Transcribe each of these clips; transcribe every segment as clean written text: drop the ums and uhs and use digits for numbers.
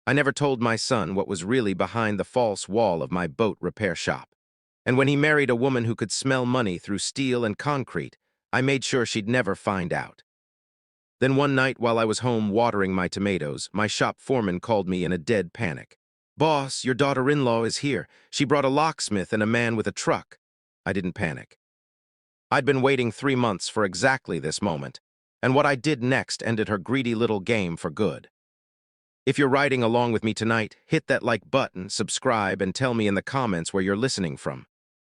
I never told my son what was really behind the false wall of my boat repair shop. And when he married a woman who could smell money through steel and concrete, I made sure she'd never find out. Then one night while I was home watering my tomatoes, my shop foreman called me in a dead panic. "Boss, your daughter-in-law is here. She brought a locksmith and a man with a truck." I didn't panic. I'd been waiting 3 months for exactly this moment, and what I did next ended her greedy little game for good. If you're riding along with me tonight, hit that like button, subscribe, and tell me in the comments where you're listening from.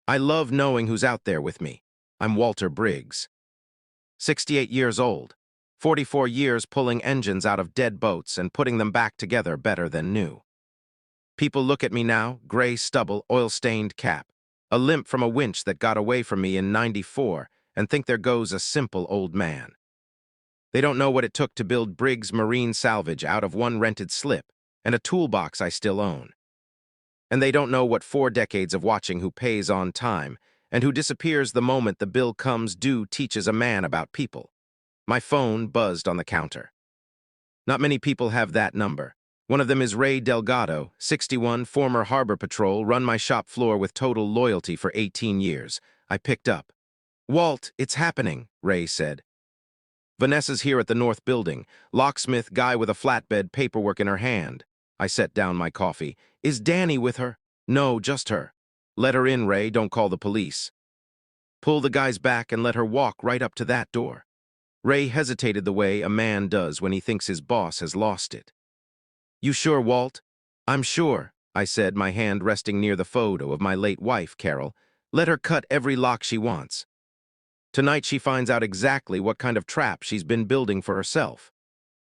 I love knowing who's out there with me. I'm Walter Briggs. 68 years old. 44 years pulling engines out of dead boats and putting them back together better than new. People look at me now, gray stubble, oil-stained cap, a limp from a winch that got away from me in '94, and think there goes a simple old man. They don't know what it took to build Briggs Marine Salvage out of one rented slip and a toolbox I still own. And they don't know what 4 decades of watching who pays on time and who disappears the moment the bill comes due teaches a man about people. My phone buzzed on the counter. Not many people have that number. One of them is Ray Delgado, 61, former Harbor Patrol, run my shop floor with total loyalty for 18 years. I picked up. "Walt, it's happening," Ray said. "Vanessa's here at the North Building. Locksmith guy with a flatbed, paperwork in her hand." I set down my coffee. "Is Danny with her?" "No, just her." "Let her in, Ray. Don't call the police." "Pull the guys back and let her walk right up to that door." Ray hesitated the way a man does when he thinks his boss has lost it. "You sure, Walt?" "I'm sure," I said, my hand resting near the photo of my late wife, Carol. "Let her cut every lock she wants. Tonight she finds out exactly what kind of trap she's been building for herself.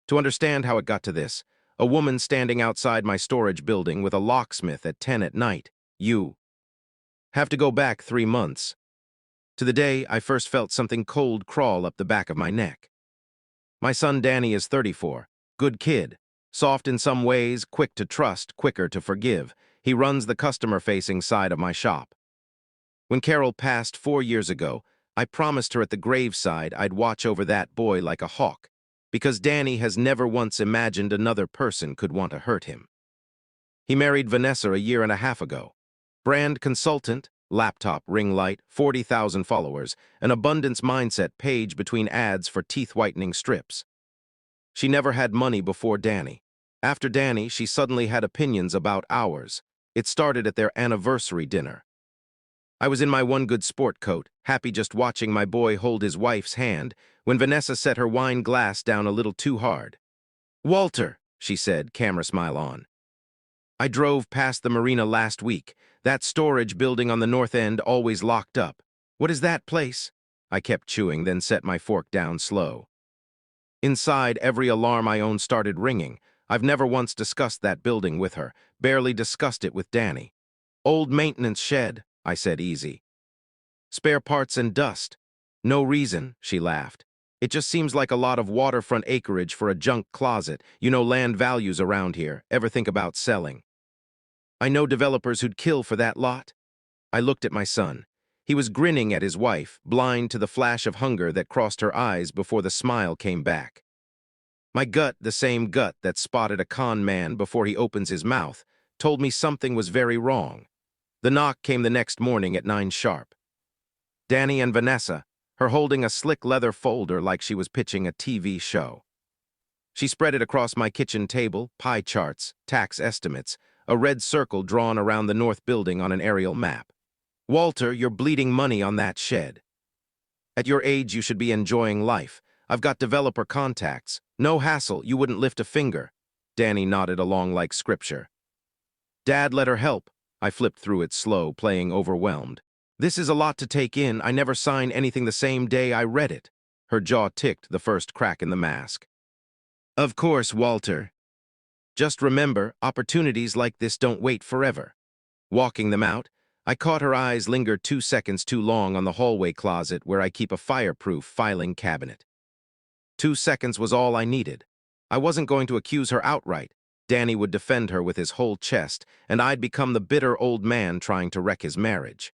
To understand how it got to this, a woman standing outside my storage building with a locksmith at 10 at night, you have to go back 3 months, to the day I first felt something cold crawl up the back of my neck. My son Danny is 34, good kid, soft in some ways, quick to trust, quicker to forgive. He runs the customer-facing side of my shop. When Carol passed 4 years ago, I promised her at the graveside I'd watch over that boy like a hawk, because Danny has never once imagined another person could want to hurt him. He married Vanessa a year and a half ago. Brand consultant, laptop, ring light, 40,000 followers, an abundance mindset page between ads for teeth-whitening strips. She never had money before Danny. After Danny, she suddenly had opinions about ours. It started at their anniversary dinner. I was in my one good sport coat, happy just watching my boy hold his wife's hand, when Vanessa set her wine glass down a little too hard. "Walter," she said, camera smile on. "I drove past the marina last week. That storage building on the north end always locked up. What is that place?" I kept chewing, then set my fork down slow. Inside, every alarm I own started ringing. I've never once discussed that building with her, barely discussed it with Danny. "Old maintenance shed," I said easy. "Spare parts and dust." "No reason," she laughed. "It just seems like a lot of waterfront acreage for a junk closet. You know land values around here. Ever think about selling?" "I know developers who'd kill for that lot." I looked at my son. He was grinning at his wife, blind to the flash of hunger that crossed her eyes before the smile came back. My gut, the same gut that spotted a con man before he opens his mouth, told me something was very wrong. The knock came the next morning at 9 sharp. Danny and Vanessa, her holding a slick leather folder like she was pitching a TV show. She spread it across my kitchen table, pie charts, tax estimates, a red circle drawn around the north building on an aerial map. "Walter, you're bleeding money on that shed. At your age, you should be enjoying life. I've got developer contacts. No hassle, you wouldn't lift a finger." Danny nodded along like scripture. "Dad, let her help." I flipped through it slow, playing overwhelmed. "This is a lot to take in. I never signed anything the same day I read it." Her jaw ticked, the first crack in the mask. "Of course, Walter. Just remember, opportunities like this don't wait forever." Walking them out, I caught her eyes linger 2 seconds too long on the hallway closet where I keep a fireproof filing cabinet. 2 seconds was all I needed. I wasn't going to accuse her outright. Danny would defend her with his whole chest, and I'd become the bitter old man trying to wreck his marriage.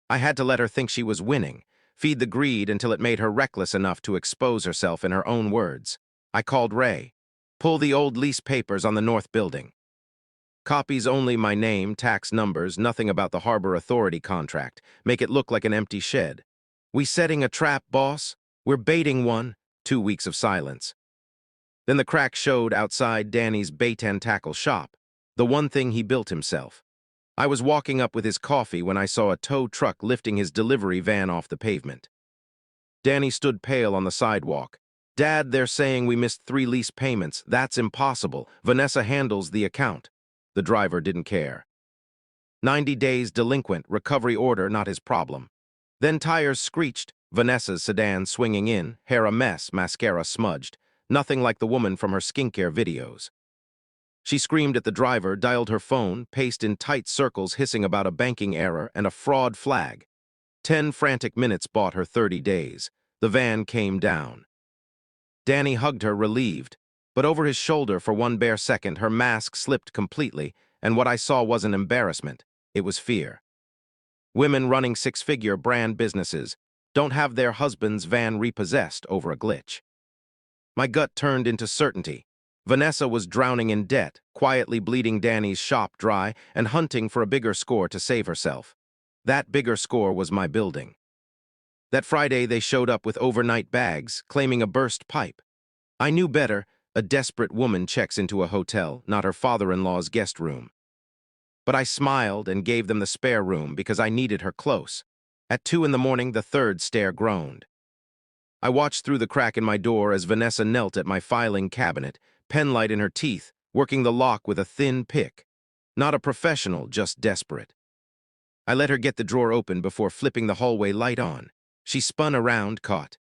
I had to let her think she was winning, feed the greed until it made her reckless enough to expose herself in her own words. I called Ray. Pull the old lease papers on the north building. Copies only my name, tax numbers, nothing about the Harbor Authority contract. Make it look like an empty shed. We setting a trap, boss? We're baiting one. 2 weeks of silence. Then the crack showed outside Danny's bait and tackle shop, the one thing he built himself. I was walking up with his coffee when I saw a tow truck lifting his delivery van off the pavement. Danny stood pale on the sidewalk. Dad, they're saying we missed 3 lease payments. That's impossible. Vanessa handles the account. The driver didn't care. 90 days delinquent, recovery order, not his problem. Then tires screeched, Vanessa's sedan swinging in, hair a mess, mascara smudged. Nothing like the woman from her skincare videos. She screamed at the driver, dialed her phone, paced in tight circles hissing about a banking error and a fraud flag. 10 frantic minutes bought her 30 days. The van came down. Danny hugged her, relieved. But over his shoulder for one bare second, her mask slipped completely, and what I saw wasn't embarrassment. It was fear. Women running 6-figure brand businesses don't have their husband's van repossessed over a glitch. My gut turned into certainty. Vanessa was drowning in debt, quietly bleeding Danny's shop dry, and hunting for a bigger score to save herself. That bigger score was my building. That Friday they showed up with overnight bags, claiming a burst pipe. I knew better. A desperate woman checks into a hotel, not her father-in-law's guest room. But I smiled and gave them the spare room because I needed her close. At 2 in the morning, the third stair groaned. I watched through the crack in my door as Vanessa knelt at my filing cabinet, penlight in her teeth, working the lock with a thin pick. Not a professional, just desperate. I let her get the drawer open before flipping the hallway light on. She spun around, caught.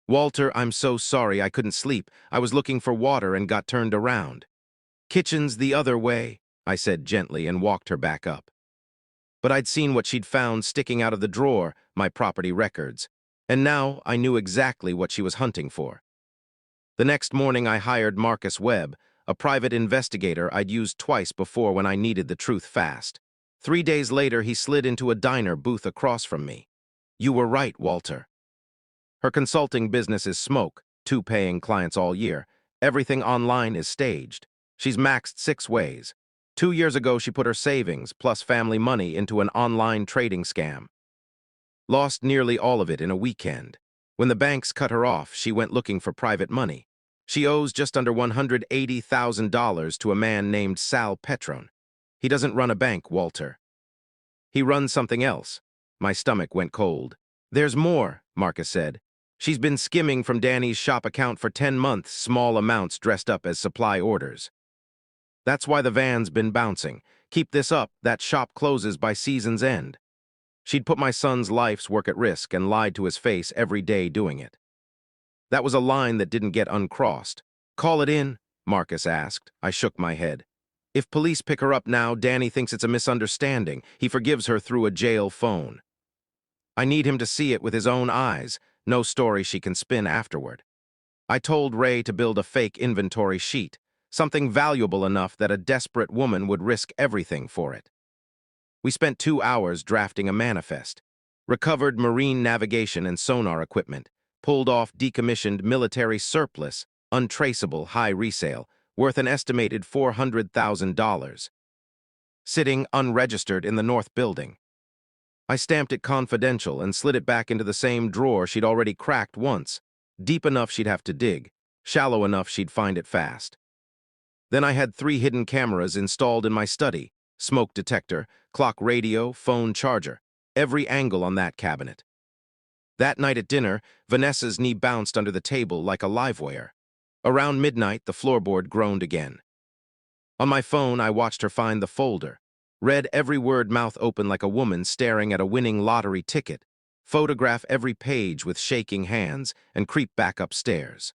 Walter, I'm so sorry I couldn't sleep. I was looking for water and got turned around. Kitchen's the other way, I said gently and walked her back up. But I'd seen what she'd found sticking out of the drawer, my property records, and now I knew exactly what she was hunting for. The next morning I hired Marcus Webb, a private investigator I'd used twice before when I needed the truth fast. 3 days later he slid into a diner booth across from me. You were right, Walter. Her consulting business is smoke, 2 paying clients all year. Everything online is staged. She's maxed 6 ways. 2 years ago, she put her savings, plus family money, into an online trading scam. Lost nearly all of it in a weekend. When the banks cut her off, she went looking for private money. She owes just under $180,000 to a man named Sal Petron. He doesn't run a bank, Walter. He runs something else. My stomach went cold. There's more, Marcus said. She's been skimming from Danny's shop account for 10 months, small amounts dressed up as supply orders. That's why the van's been bouncing. Keep this up, that shop closes by season's end. She'd put my son's life's work at risk and lied to his face every day doing it. That was a line that didn't get uncrossed. Call it in, Marcus asked. I shook my head. If police pick her up now, Danny thinks it's a misunderstanding. He forgives her through a jail phone. I need him to see it with his own eyes. No story she can spin afterward. I told Ray to build a fake inventory sheet, something valuable enough that a desperate woman would risk everything for it. We spent 2 hours drafting a manifest, recovered marine navigation and sonar equipment, pulled off decommissioned military surplus, untraceable high resale, worth an estimated $400,000. Sitting unregistered in the north building. I stamped it confidential and slid it back into the same drawer she'd already cracked once, deep enough she'd have to dig, shallow enough she'd find it fast. Then I had 3 hidden cameras installed in my study, smoke detector, clock radio, phone charger, every angle on that cabinet. That night at dinner, Vanessa's knee bounced under the table like a livewire. Around midnight, the floorboard groaned again. On my phone, I watched her find the folder, read every word mouth open like a woman staring at a winning lottery ticket, photograph every page with shaking hands, and creep back upstairs.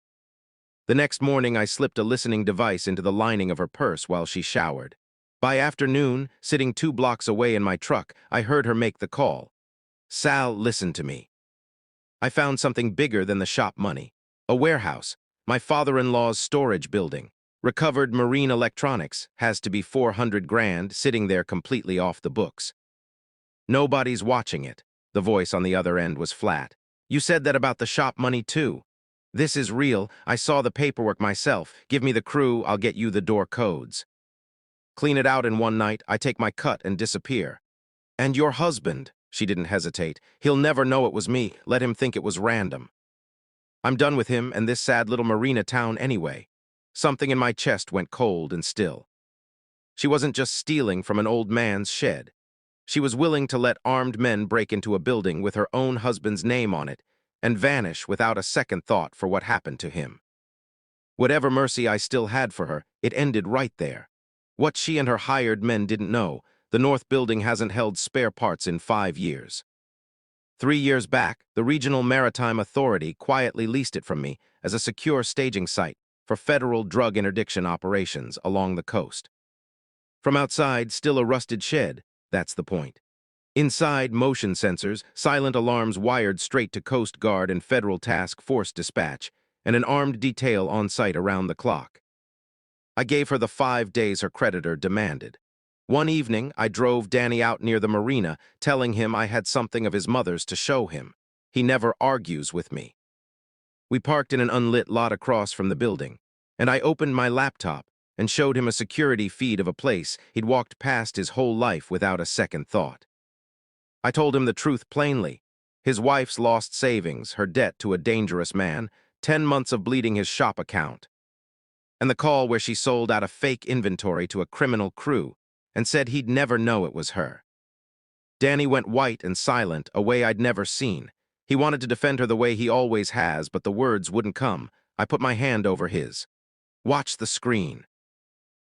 The next morning, I slipped a listening device into the lining of her purse while she showered. By afternoon, sitting 2 blocks away in my truck, I heard her make the call. Sal, listen to me. I found something bigger than the shop money. A warehouse, my father-in-law's storage building. Recovered marine electronics, has to be 400 grand, sitting there completely off the books. Nobody's watching it. The voice on the other end was flat. You said that about the shop money too. This is real. I saw the paperwork myself. Give me the crew, I'll get you the door codes. Clean it out in one night, I take my cut and disappear. And your husband, she didn't hesitate. He'll never know it was me. Let him think it was random. I'm done with him and this sad little marina town anyway. Something in my chest went cold and still. She wasn't just stealing from an old man's shed. She was willing to let armed men break into a building with her own husband's name on it and vanish without a second thought for what happened to him. Whatever mercy I still had for her, it ended right there. What she and her hired men didn't know, the North Building hasn't held spare parts in 5 years. 3 years back, the Regional Maritime Authority quietly leased it from me as a secure staging site for federal drug interdiction operations along the coast. From outside, still a rusted shed, that's the point. Inside, motion sensors, silent alarms wired straight to Coast Guard and Federal Task Force dispatch, and an armed detail on site around the clock. I gave her the 5 days her creditor demanded. One evening, I drove Danny out near the marina, telling him I had something of his mother's to show him. He never argues with me. We parked in an unlit lot across from the building, and I opened my laptop and showed him a security feed of a place he'd walked past his whole life without a second thought. I told him the truth plainly. His wife's lost savings, her debt to a dangerous man, 10 months of bleeding his shop account, and the call where she sold out a fake inventory to a criminal crew and said he'd never know it was her. Danny went white and silent, a way I'd never seen. He wanted to defend her the way he always has, but the words wouldn't come. I put my hand over his. Watch the screen.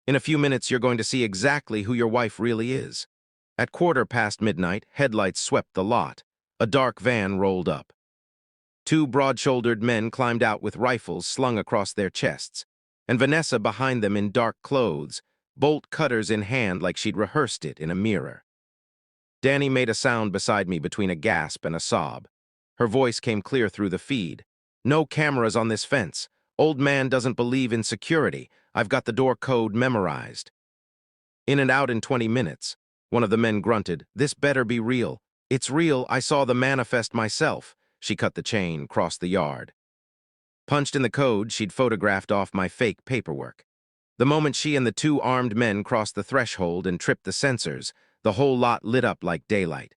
In a few minutes, you're going to see exactly who your wife really is. At midnight, headlights swept the lot. A dark van rolled up. 2 broad-shouldered men climbed out with rifles slung across their chests, and Vanessa behind them in dark clothes, bolt cutters in hand like she'd rehearsed it in a mirror. Danny made a sound beside me between a gasp and a sob. Her voice came clear through the feed. No cameras on this fence. Old man doesn't believe in security. I've got the door code memorized. In and out in 20 minutes. One of the men grunted, "This better be real." "It's real, I saw the manifest myself." She cut the chain, crossed the yard. Punched in the code she'd photographed off my fake paperwork. The moment she and the 2 armed men crossed the threshold and tripped the sensors, the whole lot lit up like daylight.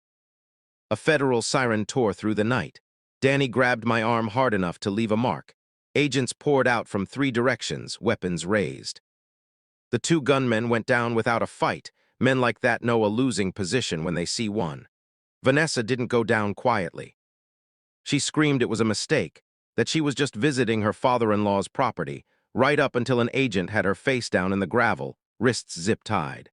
A federal siren tore through the night. Danny grabbed my arm hard enough to leave a mark. Agents poured out from 3 directions, weapons raised. The 2 gunmen went down without a fight. Men like that know a losing position when they see one. Vanessa didn't go down quietly. She screamed it was a mistake, that she was just visiting her father-in-law's property, right up until an agent had her face down in the gravel, wrists zip-tied.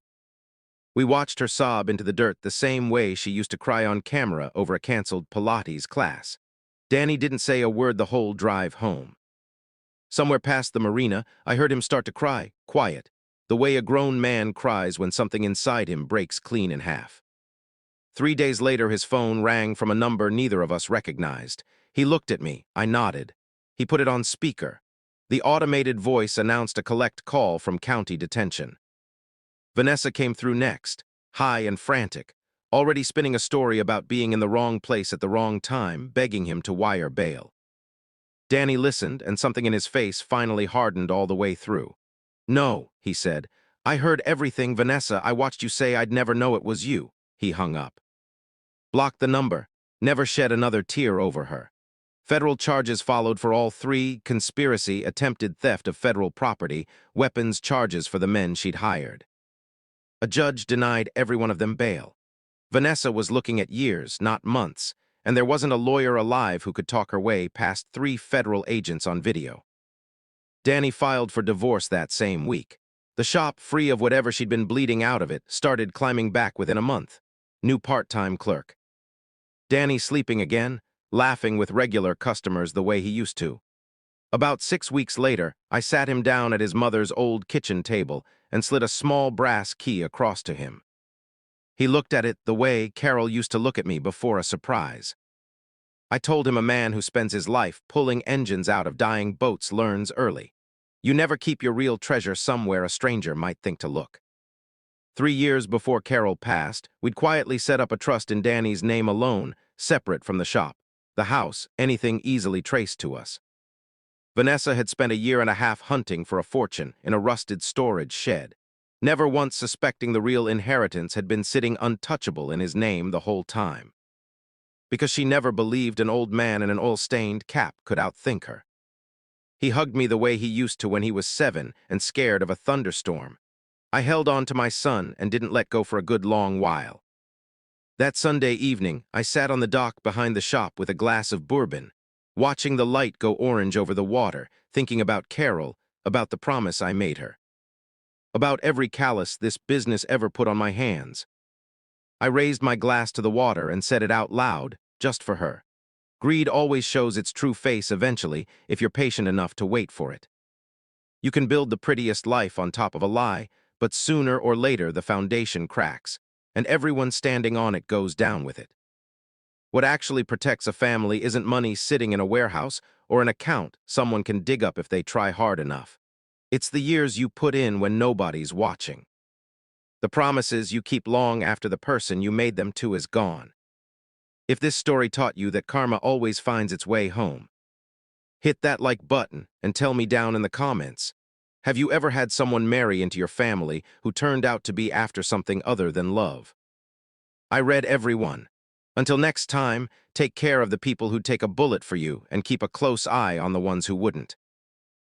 We watched her sob into the dirt the same way she used to cry on camera over a canceled Pilates class. Danny didn't say a word the whole drive home. Somewhere past the marina, I heard him start to cry, quiet, the way a grown man cries when something inside him breaks clean in half. 3 days later, his phone rang from a number neither of us recognized. He looked at me. I nodded. He put it on speaker. The automated voice announced a collect call from county detention. Vanessa came through next, high and frantic, already spinning a story about being in the wrong place at the wrong time, begging him to wire bail. Danny listened, and something in his face finally hardened all the way through. "No," he said. "I heard everything, Vanessa. I watched you say I'd never know it was you." He hung up. Blocked the number. Never shed another tear over her. Federal charges followed for all 3: conspiracy, attempted theft of federal property, weapons charges for the men she'd hired. A judge denied every one of them bail. Vanessa was looking at years, not months, and there wasn't a lawyer alive who could talk her way past 3 federal agents on video. Danny filed for divorce that same week. The shop, free of whatever she'd been bleeding out of it, started climbing back within a month. New part-time clerk. Danny sleeping again, laughing with regular customers the way he used to. About 6 weeks later, I sat him down at his mother's old kitchen table and slid a small brass key across to him. He looked at it the way Carol used to look at me before a surprise. I told him a man who spends his life pulling engines out of dying boats learns early. You never keep your real treasure somewhere a stranger might think to look. 3 years before Carol passed, we'd quietly set up a trust in Danny's name alone, separate from the shop, the house, anything easily traced to us. Vanessa had spent a year and a half hunting for a fortune in a rusted storage shed, never once suspecting the real inheritance had been sitting untouchable in his name the whole time. Because she never believed an old man in an oil-stained cap could outthink her. He hugged me the way he used to when he was 7 and scared of a thunderstorm. I held on to my son and didn't let go for a good long while. That Sunday evening, I sat on the dock behind the shop with a glass of bourbon, watching the light go orange over the water, thinking about Carol, about the promise I made her, about every callus this business ever put on my hands. I raised my glass to the water and said it out loud, just for her. Greed always shows its true face eventually if you're patient enough to wait for it. You can build the prettiest life on top of a lie, but sooner or later the foundation cracks, and everyone standing on it goes down with it. What actually protects a family isn't money sitting in a warehouse or an account someone can dig up if they try hard enough. It's the years you put in when nobody's watching. The promises you keep long after the person you made them to is gone. If this story taught you that karma always finds its way home, hit that like button and tell me down in the comments. Have you ever had someone marry into your family who turned out to be after something other than love? I read every one. Until next time, take care of the people who'd take a bullet for you and keep a close eye on the ones who wouldn't.